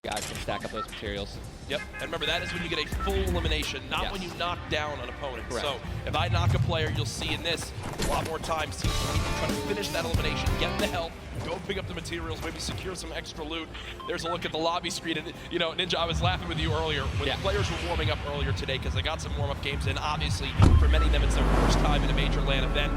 Guys can stack up those materials. Yep, and remember that is when you get a full elimination, not when you knock down an opponent. Correct. So if I knock a player, you'll see in this a lot more times teams try to finish that elimination, get the help, go pick up the materials, maybe secure some extra loot. There's a look at the lobby screen, and you know, Ninja, I was laughing with you earlier when the players were warming up earlier today because they got some warm-up games in. Obviously, for many of them, it's their first time in a major LAN event.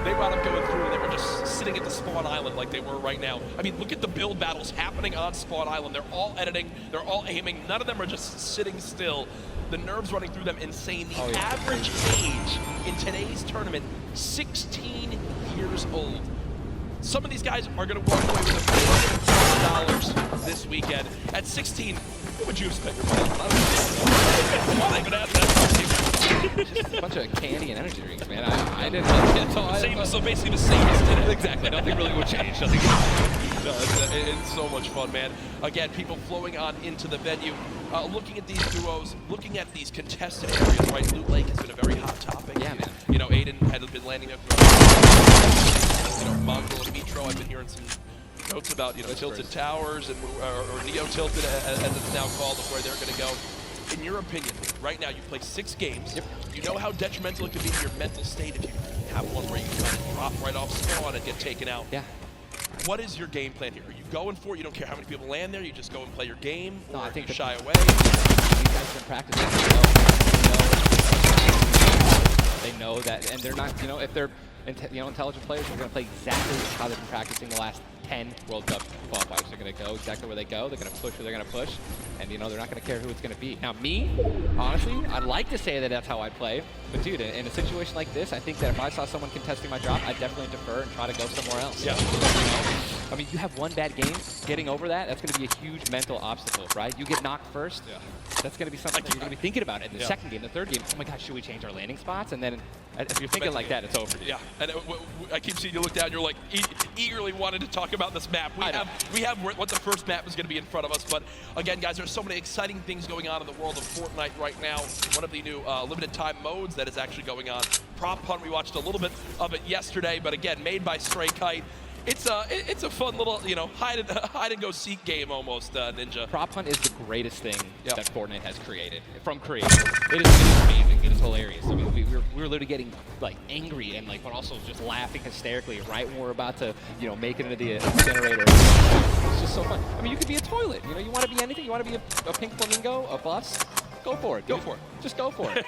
They wound up going through and they were just sitting at the spawn island like they were right now. I mean, look at the build battles happening on spawn island. They're all editing, they're all aiming. None of them are just sitting still. The nerves running through them insane. The average age in today's tournament, 16 years old. Some of these guys are going to walk away with $1 million this weekend. At 16, what would you have spent your money on? I'm not even ask that. Just a bunch of candy and energy drinks, man. I didn't like it. So basically the same as today. Exactly. Nothing really would change. Nothing. No, it's so much fun, man. Again, people flowing on into the venue, looking at these duos, looking at these contested areas, right? Loot Lake has been a very hot topic. Yeah, man. You know, Aiden had been landing there throughout. You know, Mongol and Mitro, I've been hearing some notes about, you know, Tilted Towers and or Neo Tilted, as it's now called, of where they're going to go. In your opinion, right now you play 6 games. Yep. You know how detrimental it can be to your mental state if you have one where you kind of drop right off spawn and get taken out. Yeah. What is your game plan here? Are you going for it? You don't care how many people land there? You just go and play your game? Or I think you shy away? These guys have been practicing. They know that, and they're not, you know, if they're intelligent players, they're going to play exactly how they've been practicing the last 10 World Cup qualifiers. They're going to go exactly where they go. They're going to push where they're going to push. And, you know, they're not going to care who it's going to be. Now, me, honestly, I'd like to say that that's how I play. But, dude, in a situation like this, I think that if I saw someone contesting my drop, I'd definitely defer and try to go somewhere else. Yeah. You know? I mean, you have one bad game. Getting over that, that's going to be a huge mental obstacle, right? You get knocked first. Yeah. That's going to be something that you're going to be thinking about in the second game, the third game. Oh, my God, should we change our landing spots? And then if you're thinking like that, it's over. Yeah, and I keep seeing you look down. You're like eagerly wanting to talk about this map. We have what the first map is going to be in front of us. But again, guys, there's so many exciting things going on in the world of Fortnite right now. One of the new limited time modes that is actually going on. Prop Hunt. We watched a little bit of it yesterday, but again, made by Stray Kite. It's a fun little, you know, hide and go seek game almost, Ninja. Prop Hunt is the greatest thing that Fortnite has created. From creators, it is amazing. It is hilarious. I mean, we were literally getting like angry and like, but also just laughing hysterically right when we're about to, you know, make it into the incinerator. It's just so fun. I mean, you could be a toilet. You know, you want to be anything. You want to be a pink flamingo, a bus. Go for it. Go for it. Just go for it.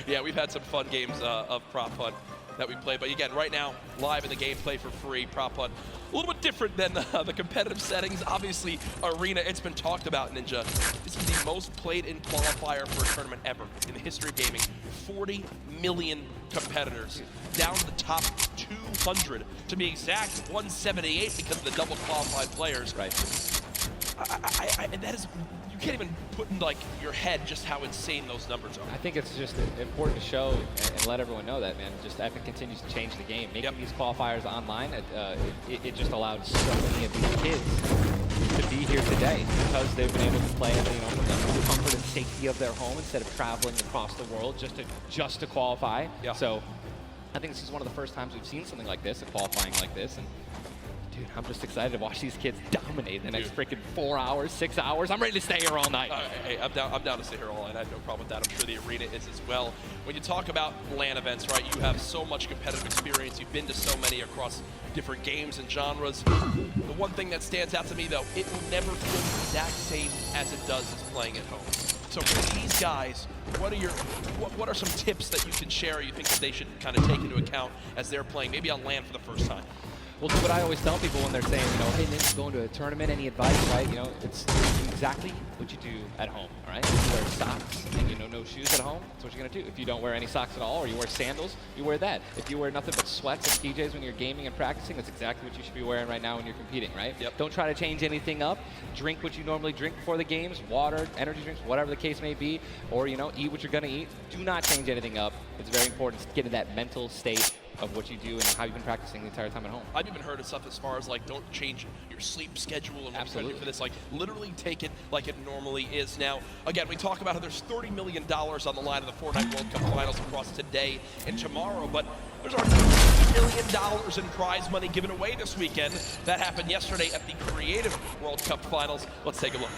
Yeah, we've had some fun games of Prop Hunt that we play. But again, right now, live in the gameplay for free, Prop Hunt. A little bit different than the competitive settings. Obviously, Arena, it's been talked about, Ninja. This is the most played in qualifier for a tournament ever in the history of gaming. 40 million competitors, down to the top 200. To be exact, 178 because of the double qualified players. Right. And that is, you can't even put in like your head just how insane those numbers are. I think it's just important to show and let everyone know that, man. Just Epic continues to change the game. Making these qualifiers online, it just allowed so many of these kids to be here today because they've been able to play, you know, from the comfort and safety of their home instead of traveling across the world just to qualify. Yeah. So I think this is one of the first times we've seen something like this, a qualifying like this. And dude, I'm just excited to watch these kids dominate the next freaking 4 hours, 6 hours. I'm ready to stay here all night. Hey, I'm down to stay here all night. I have no problem with that. I'm sure the arena is as well. When you talk about LAN events, right, you have so much competitive experience. You've been to so many across different games and genres. The one thing that stands out to me, though, it will never feel the exact same as it does as playing at home. So for these guys, what are some tips that you can share or you think that they should kind of take into account as they're playing, maybe on LAN for the first time? Well, do what I always tell people when they're saying, you know, hey, Nick's going to a tournament, any advice, right? You know, it's exactly what you do at home, all right? If you wear socks and, you know, no shoes at home, that's what you're going to do. If you don't wear any socks at all or you wear sandals, you wear that. If you wear nothing but sweats and PJs when you're gaming and practicing, that's exactly what you should be wearing right now when you're competing, right? Yep. Don't try to change anything up. Drink what you normally drink before the games, water, energy drinks, whatever the case may be, or, you know, eat what you're going to eat. Do not change anything up. It's very important to get in that mental state of what you do and how you've been practicing the entire time at home. I've even heard of stuff as far as like don't change your sleep schedule and what you're doing for this. Like literally take it like it normally is. Now, again, we talk about how there's $30 million on the line of the Fortnite World Cup Finals across today and tomorrow, but there's already $50 million in prize money given away this weekend. That happened yesterday at the Creative World Cup Finals. Let's take a look.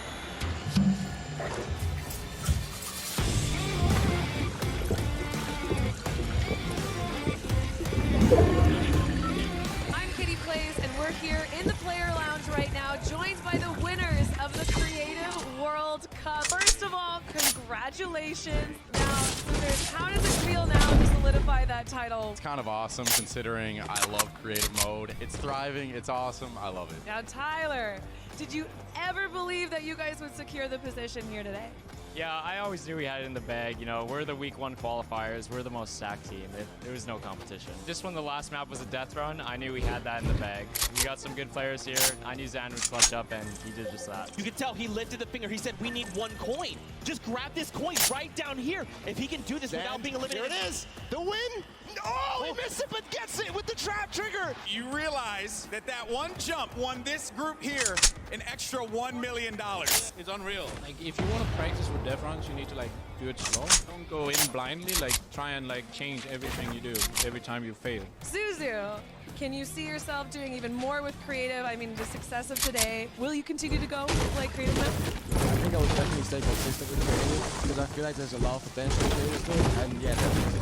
We're here in the player lounge right now, joined by the winners of the Creative World Cup. First of all, congratulations. Now, Scissors, how does it feel now to solidify that title? It's kind of awesome considering I love creative mode. It's thriving, it's awesome, I love it. Now, Tyler, did you ever believe that you guys would secure the position here today? Yeah, I always knew we had it in the bag. You know, we're the week 1 qualifiers. We're the most stacked team. There was no competition. Just when the last map was a death run, I knew we had that in the bag. We got some good players here. I knew Xan would clutch up, and he did just that. You could tell he lifted the finger. He said, we need 1 coin. Just grab this coin right down here. If he can do this without being eliminated. Here it is. The win. Oh, he missed it, but gets it with the trap trigger. You realize that that one jump won this group here an extra $1 million. It's unreal. Like, if you want to practice with death runs, you need to like do it slow. Don't go in blindly. Like, try and like change everything you do every time you fail. Suzu, can you see yourself doing even more with creative? I mean, the success of today. Will you continue to go play creative now? I think I would definitely stay consistent with creative because I feel like there's a lot of potential in creative still, and yeah, definitely.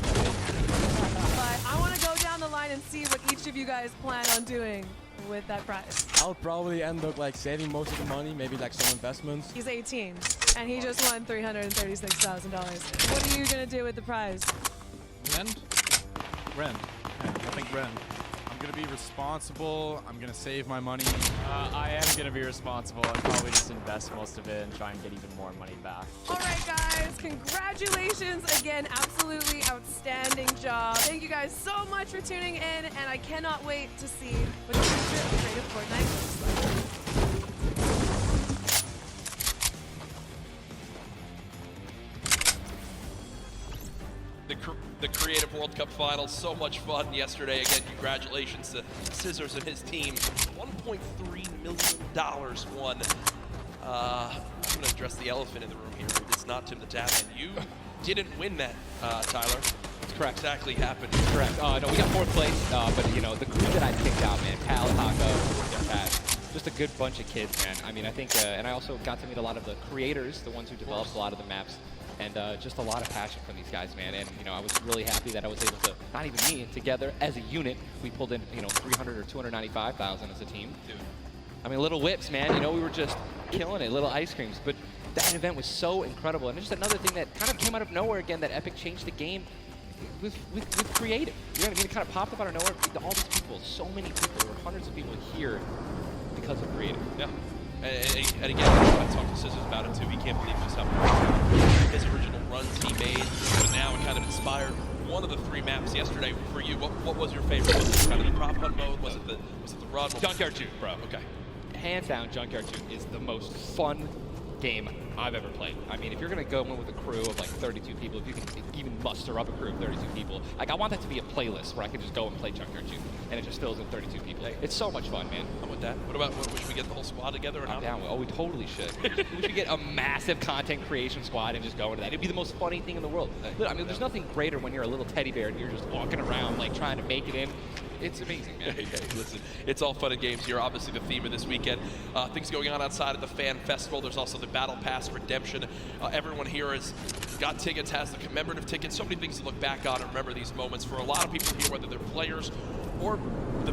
But I want to go down the line and see what each of you guys plan on doing with that prize. I'll probably end up like saving most of the money, maybe like some investments. He's 18, and he just won $336,000. What are you going to do with the prize? Rend? Rend. Yeah, I think Rend. I'm gonna be responsible, I'm gonna save my money. I am going to be responsible and probably just invest most of it and try and get even more money back. All right, guys, congratulations again. Absolutely outstanding job. Thank you guys so much for tuning in, and I cannot wait to see what the future of Creative Fortnite looks like. The Creative World Cup Finals, so much fun yesterday. Again, congratulations to Scissors and his team. $1.3 million won. I'm going to address the elephant in the room here. It's not Tim the Tapman. You didn't win that, Tyler. That's correct. Exactly happened. Correct. No, we got 4th place, but you know, the group that I picked out, man, Pal, Taco, Pat, just a good bunch of kids, man. I mean, I think, and I also got to meet a lot of the creators, the ones who developed a lot of the maps. And just a lot of passion from these guys, man. And, you know, I was really happy that I was able to, not even me, together as a unit, we pulled in, you know, 300 or 295,000 as a team. Dude. I mean, little whips, man. You know, we were just killing it, little ice creams. But that event was so incredible. And just another thing that kind of came out of nowhere again, that Epic changed the game with creative. You know what I mean? It kind of popped up out of nowhere. All these people, so many people, there were hundreds of people here because of creative. Yeah. And again, I talked to Scissors about it too. He can't believe just how much his original runs he made, but now it kind of inspired one of the 3 maps yesterday for you. What was your favorite? Was it kind of the prop hunt mode? Was it the run? Junkyard 2, bro. Okay. Hands down, Junkyard 2 is the most fun game I've ever played. I mean, if you're gonna go in with a crew of like 32 people, if you can even muster up a crew of 32 people, like I want that to be a playlist where I can just go and play Junkyard 2, and it just fills in 32 people. It's so much fun, man. I'm with that. What about, should we get the whole squad together? I'm down with. Oh, we totally should. We should get a massive content creation squad and just go into that. It'd be the most funny thing in the world. I mean, there's nothing greater when you're a little teddy bear and you're just walking around like trying to make it in. It's amazing, man. Hey, listen, it's all fun and games here. Obviously, the theme of this weekend. Things going on outside of the fan festival. There's also the Battle Pass redemption. Everyone here has got tickets, has the commemorative tickets. So many things to look back on and remember these moments. For a lot of people here, whether they're players or the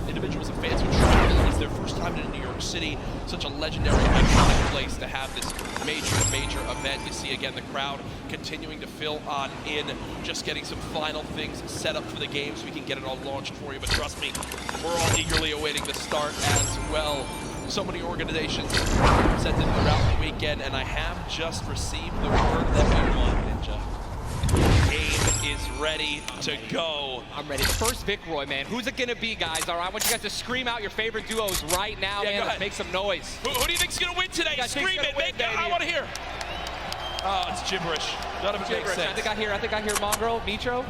individuals and fans who travel, it's their first time in New York City. Such a legendary, iconic place to have this major event. You see again the crowd continuing to fill on in, just getting some final things set up for the game so we can get it all launched for you. But trust me, we're all eagerly awaiting the start as well. So many organizations presented throughout the weekend, and I have just received the word that we won, Ninja. Game is ready to go. I'm ready. First Vic Roy, man. Who's it gonna be, guys? All right, I want you guys to scream out your favorite duos right now, man. Let's make some noise. Who do you think's gonna win today? Scream it, make it. I want to hear. Oh, it's gibberish. None of it makes sense. I think I hear Mongrel, Mitro.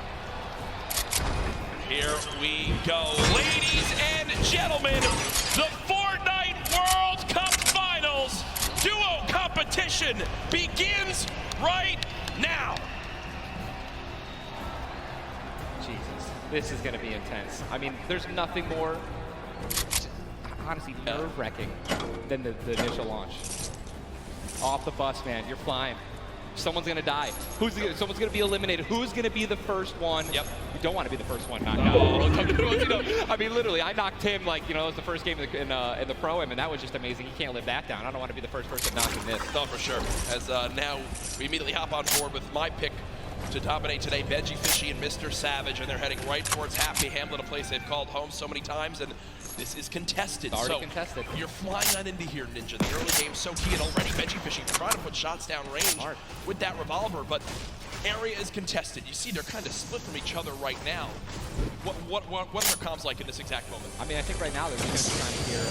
Here we go. Ladies and gentlemen, the Fortnite World Cup Finals duo competition begins right now. Jesus, this is going to be intense. I mean, there's nothing more, honestly, nerve-wracking than the initial launch. Off the bus, man. You're flying. Someone's gonna die. Someone's gonna be eliminated. Who's gonna be the first one? Yep. You don't want to be the first one knocked out. I mean, literally, I knocked him like, it was the first game in the Pro-Am, and that was just amazing. He can't live that down. I don't want to be the first person knocking this. No, for sure. As now we immediately hop on board with my pick to dominate today, Benji Fishy and Mr. Savage, and they're heading right towards Happy Hamlet, a place they've called home so many times, and this is contested. It's already contested. You're flying on into here, Ninja. The early game's so key, and already Benji Fishy trying to put shots down range with that revolver, but area is contested. You see they're kind of split from each other right now. What are their comms like in this exact moment? I mean, I think right now they're just trying to hear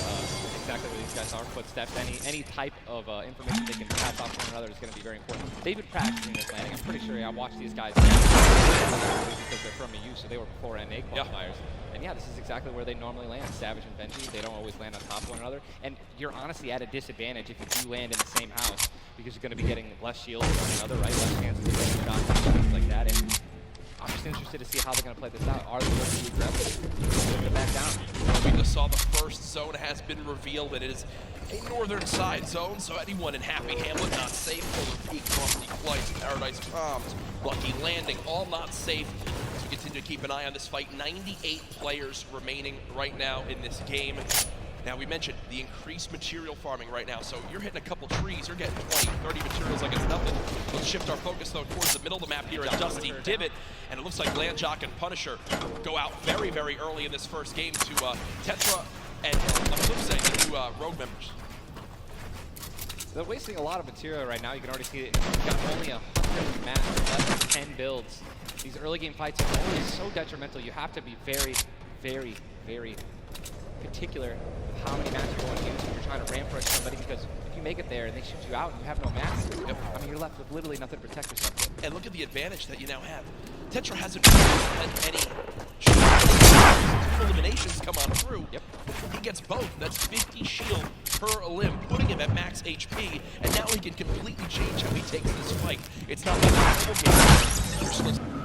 exactly where these guys are, footsteps, any type of information they can pass off to one another is going to be very important. They've been practicing this landing. I'm pretty sure I watched these guys because they're from EU, so they were before NA qualifiers. And yeah, this is exactly where they normally land. Savage and Benji, they don't always land on top of one another. And you're honestly at a disadvantage if you do land in the same house, because you're going to be getting less shields than one another, right? Less chances of getting shots and things like that. And I'm just interested to see how they're going to play this out. Are they going to be aggressive? They're going to back down. We just saw the first zone has been revealed, and it is a northern side zone, so anyone in Happy Hamlet not safe. Polar Peak, Frosty Flights, Paradise Palms, Lucky Landing, all not safe. As we continue to keep an eye on this fight, 98 players remaining right now in this game. Now, we mentioned the increased material farming right now, so you're hitting a couple trees, you're getting 20, 30 materials like it's nothing. Let's shift our focus, though, towards the middle of the map here at Dusty Divot, and it looks like Landjock and Punisher go out very, very early in this first game to Tetra and the two Rogue members. They're wasting a lot of material right now. You can already see it. You've got only 100 maps, less than 10 builds. These early game fights are always so detrimental. You have to be very, very, very particular with how many maps you're going to use when you're trying to ramp rush somebody, because if you make it there and they shoot you out and you have no maps, I mean, you're left with literally nothing to protect yourself with. And look at the advantage that you now have. Tetra hasn't had any eliminations come on through. He gets both. That's 50 shield per elim, putting him at max HP, and now he can completely change how he takes this fight. It's not like a normal game. You're supposed to